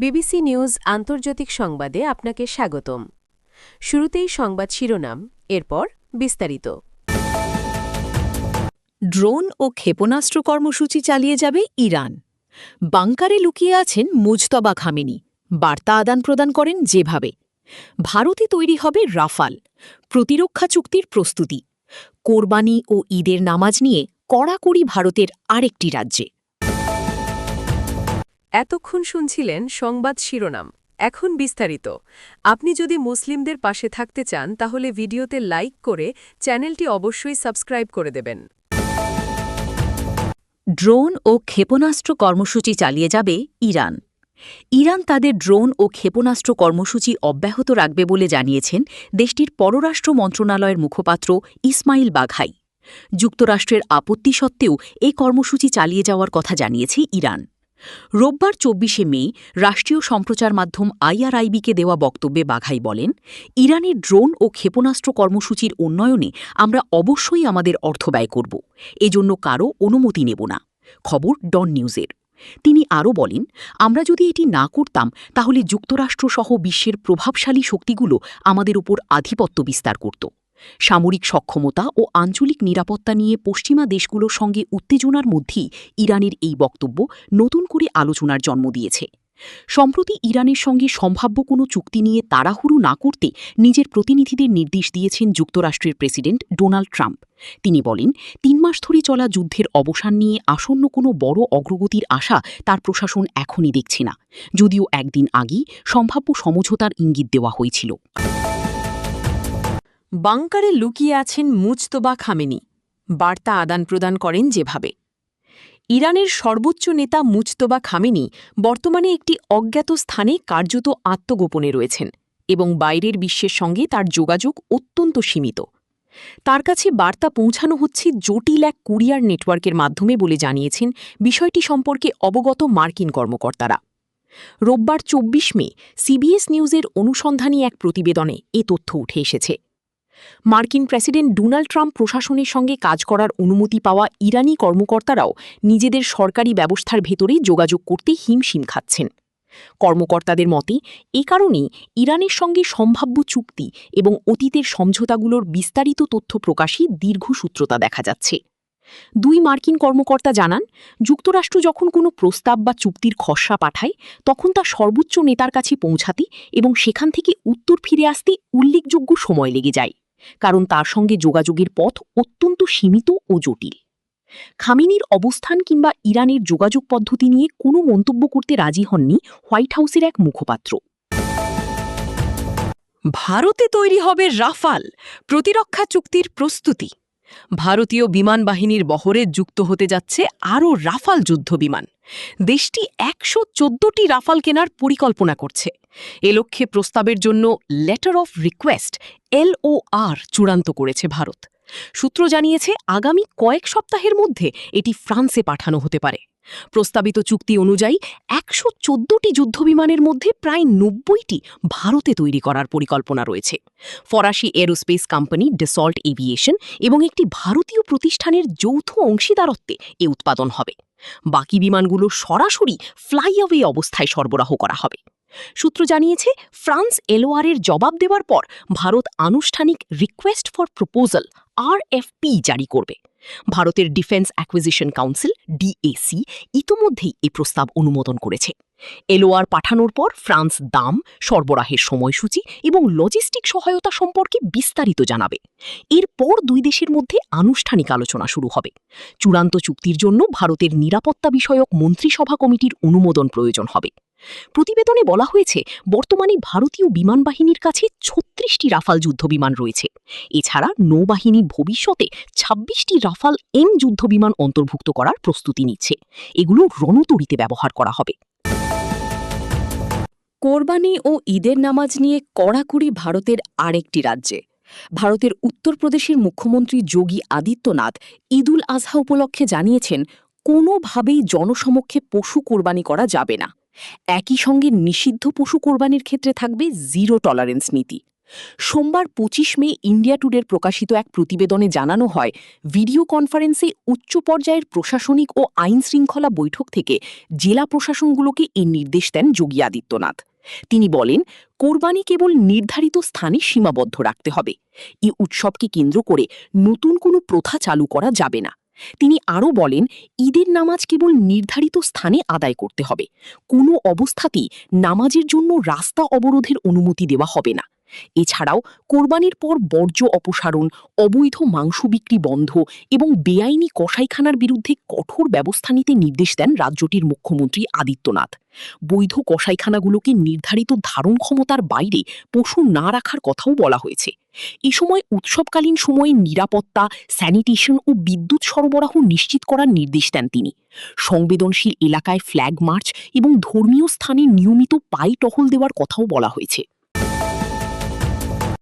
BBC news আন্তর্জাতিক সংবাদে আপনাকে স্বাগতম। শুরুতেই সংবাদ শিরোনাম, এরপর বিস্তারিত। ড্রোন ও ক্ষেপণাস্ত্র কর্মসূচি চালিয়ে যাবে ইরান। বাংকারে লুকিয়ে আছেন মুজতবা খামেনি, বার্তা আদান প্রদান করেন যেভাবে। ভারতে তৈরি হবে রাফাল, প্রতিরক্ষা চুক্তির প্রস্তুতি। কোরবানি ও ঈদের নামাজ নিয়ে কড়াকড়ি ভারতের আরেকটি রাজ্যে। এতক্ষণ শুনছিলেন সংবাদ শিরোনাম, এখন বিস্তারিত। আপনি যদি মুসলিমদের পাশে থাকতে চান তাহলে ভিডিওতে লাইক করে চ্যানেলটি অবশ্যই সাবস্ক্রাইব করে দেবেন। ড্রোন ও ক্ষেপণাস্ত্র কর্মসূচি চালিয়ে যাবে ইরান। ইরান তাদের ড্রোন ও ক্ষেপণাস্ত্র কর্মসূচি অব্যাহত রাখবে বলে জানিয়েছেন দেশটির পররাষ্ট্র মন্ত্রণালয়ের মুখপাত্র ইসমাইল বাঘাই। যুক্তরাষ্ট্রের আপত্তি সত্ত্বেও এই কর্মসূচি চালিয়ে যাওয়ার কথা জানিয়েছে ইরান। রোববার ২৪শে মে রাষ্ট্রীয় সম্প্রচার মাধ্যম IRIB-কে দেওয়া বক্তব্যে বাঘাই বলেন, ইরানের ড্রোন ও ক্ষেপণাস্ত্র কর্মসূচির উন্নয়নে আমরা অবশ্যই আমাদের অর্থ ব্যয় করব, এজন্য কারও অনুমতি নেব না। খবর ডন নিউজের। তিনি আরও বলেন, আমরা যদি এটি না করতাম তাহলে যুক্তরাষ্ট্রসহ বিশ্বের প্রভাবশালী শক্তিগুলো আমাদের উপর আধিপত্য বিস্তার করত। সামরিক সক্ষমতা ও আঞ্চলিক নিরাপত্তা নিয়ে পশ্চিমা দেশগুলোর সঙ্গে উত্তেজনার মধ্যেই ইরানের এই বক্তব্য নতুন করে আলোচনার জন্ম দিয়েছে। সম্প্রতি ইরানের সঙ্গে সম্ভাব্য কোনো চুক্তি নিয়ে তাড়াহুড়ো না করতে নিজের প্রতিনিধিদের নির্দেশ দিয়েছেন যুক্তরাষ্ট্রের প্রেসিডেন্ট ডোনাল্ড ট্রাম্প। তিনি বলেন, ৩ মাস ধরে চলা যুদ্ধের অবসান নিয়ে আসন্ন কোনো বড় অগ্রগতির আশা তার প্রশাসন এখনই দেখছে না, যদিও একদিন আগেই সম্ভাব্য সমঝোতার ইঙ্গিত দেওয়া হয়েছিল। বাংকারে লুকিয়ে আছেন মুজতবা খামেনি, বার্তা আদান প্রদান করেন যেভাবে। ইরানের সর্বোচ্চ নেতা মুজতবা খামেনি বর্তমানে একটি অজ্ঞাত স্থানে কার্যত আত্মগোপনে রয়েছেন এবং বাইরের বিশ্বের সঙ্গে তার যোগাযোগ অত্যন্ত সীমিত। তার কাছে বার্তা পৌঁছানো হচ্ছে জটিল এক কুরিয়ার নেটওয়ার্কের মাধ্যমে বলে জানিয়েছেন বিষয়টি সম্পর্কে অবগত মার্কিন কর্মকর্তারা। রোববার ২৪ মে CBS নিউজের অনুসন্ধানী এক প্রতিবেদনে এ তথ্য উঠে এসেছে। মার্কিন প্রেসিডেন্ট ডোনাল্ড ট্রাম্প প্রশাসনের সঙ্গে কাজ করার অনুমতি পাওয়া ইরানি কর্মকর্তারাও নিজেদের সরকারি ব্যবস্থার ভেতরে যোগাযোগ করতে হিমশিম খাচ্ছেন। কর্মকর্তাদের মতে এ কারণেই ইরানের সঙ্গে সম্ভাব্য চুক্তি এবং অতীতের সমঝোতাগুলোর বিস্তারিত তথ্য প্রকাশে দীর্ঘসূত্রতা দেখা যাচ্ছে। ২ মার্কিন কর্মকর্তা জানান, যুক্তরাষ্ট্র যখন কোনো প্রস্তাব বা চুক্তির খসড়া পাঠায় তখন তা সর্বোচ্চ নেতার কাছে পৌঁছাতে এবং সেখান থেকে উত্তর ফিরে আসতে উল্লেখযোগ্য সময় লেগে যায়, কারণ তার সঙ্গে যোগাযোগের পথ অত্যন্ত সীমিত ও জটিল। খামেনির অবস্থান কিংবা ইরানের যোগাযোগ পদ্ধতি নিয়ে কোনো মন্তব্য করতে রাজি হননি হোয়াইট হাউসের এক মুখপাত্র। ভারতে তৈরি হবে রাফাল, প্রতিরক্ষা চুক্তির প্রস্তুতি। ভারতীয় বিমান বাহিনীর বহরে যুক্ত হতে যাচ্ছে আরও রাফাল যুদ্ধবিমান। দেশটি ১১৪টি রাফাল কেনার পরিকল্পনা করছে। এ লক্ষ্যে প্রস্তাবের জন্য লেটার অফ রিকোয়েস্ট LOR চূড়ান্ত করেছে ভারত। সূত্র জানিয়েছে, আগামী কয়েক সপ্তাহের মধ্যে এটি ফ্রান্সে পাঠানো হতে পারে। প্রস্তাবিত চুক্তি অনুযায়ী ১১৪টি যুদ্ধবিমানের মধ্যে প্রায় ৯০টি ভারতে তৈরি করার পরিকল্পনা রয়েছে। ফরাসি এরোস্পেস কোম্পানি ডেসল্ট এভিয়েশন এবং একটি ভারতীয় প্রতিষ্ঠানের যৌথ অংশীদারত্বে এ উৎপাদন হবে। বাকি বিমানগুলো সরাসরি ফ্লাইঅ্যাওয়ে অবস্থায় সরবরাহ করা হবে। সূত্র জানিয়েছে, ফ্রান্স LOR-এর জবাব দেওয়ার পর ভারত আনুষ্ঠানিক রিকোয়েস্ট ফর প্রপোজাল RFP জারি করবে। ভারতের ডিফেন্স অ্যাকুইজিশন কাউন্সিল DAC ইতোমধ্যেই এই প্রস্তাব অনুমোদন করেছে। LOR পাঠানোর পর ফ্রান্স দাম, সরবরাহের সময়সূচি এবং লজিস্টিক সহায়তা সম্পর্কে বিস্তারিত জানাবে। এরপর ২ দেশের মধ্যে আনুষ্ঠানিক আলোচনা শুরু হবে। চূড়ান্ত চুক্তির জন্য ভারতের নিরাপত্তা বিষয়ক মন্ত্রিসভা কমিটির অনুমোদন প্রয়োজন হবে। প্রতিবেদনে বলা হয়েছে, বর্তমানে ভারতীয় বিমান বাহিনীর কাছে ৩৬টি রাফাল যুদ্ধবিমান রয়েছে। এছাড়া নৌবাহিনী ভবিষ্যতে ২৬টি রাফাল M যুদ্ধবিমান অন্তর্ভুক্ত করার প্রস্তুতি নিচ্ছে। এগুলো রণতরীতে ব্যবহার করা হবে। কোরবানি ও ঈদের নামাজ নিয়ে কড়াকড়ি ভারতের আরেকটি রাজ্যে। ভারতের উত্তরপ্রদেশের মুখ্যমন্ত্রী যোগী আদিত্যনাথ ঈদুল আজহা উপলক্ষে জানিয়েছেন, কোনোভাবেই জনসমক্ষে পশু কোরবানি করা যাবে না। একই সঙ্গে নিষিদ্ধ পশু কোরবানির ক্ষেত্রে থাকবে জিরো টলারেন্স নীতি। সোমবার ২৫ মে ইন্ডিয়া টুডের প্রকাশিত এক প্রতিবেদনে জানানো হয়, ভিডিও কনফারেন্সে উচ্চ পর্যায়ের প্রশাসনিক ও আইন শৃঙ্খলা বৈঠক থেকে জেলা প্রশাসনগুলোকে এই নির্দেশ দেন যোগী আদিত্যনাথ। তিনি বলেন, কোরবানি কেবল নির্ধারিত স্থানে সীমাবদ্ধ রাখতে হবে। এই উৎসবকে কেন্দ্র করে নতুন কোনো প্রথা চালু করা যাবে না। তিনি আরও বলেন, ঈদের নামাজ কেবল নির্ধারিত স্থানে আদায় করতে হবে। কোনো অবস্থাতেই নামাজের জন্য রাস্তা অবরোধের অনুমতি দেওয়া হবে না। এছাড়াও কোরবানির পর বর্জ্য অপসারণ, অবৈধ মাংস বিক্রি বন্ধ এবং বেআইনি কসাইখানার বিরুদ্ধে কঠোর ব্যবস্থা নিতে নির্দেশ দেন রাজ্যটির মুখ্যমন্ত্রী আদিত্যনাথ। বৈধ কসাইখানাগুলোকে নির্ধারিত ধারণ ক্ষমতার বাইরে পশু না রাখার কথাও বলা হয়েছে। এ সময় উৎসবকালীন সময়ে নিরাপত্তা, স্যানিটেশন ও বিদ্যুৎ সরবরাহ নিশ্চিত করার নির্দেশ দেন তিনি। সংবেদনশীল এলাকায় ফ্ল্যাগ মার্চ এবং ধর্মীয় স্থানে নিয়মিত পায়ে টহল দেওয়ার কথাও বলা হয়েছে।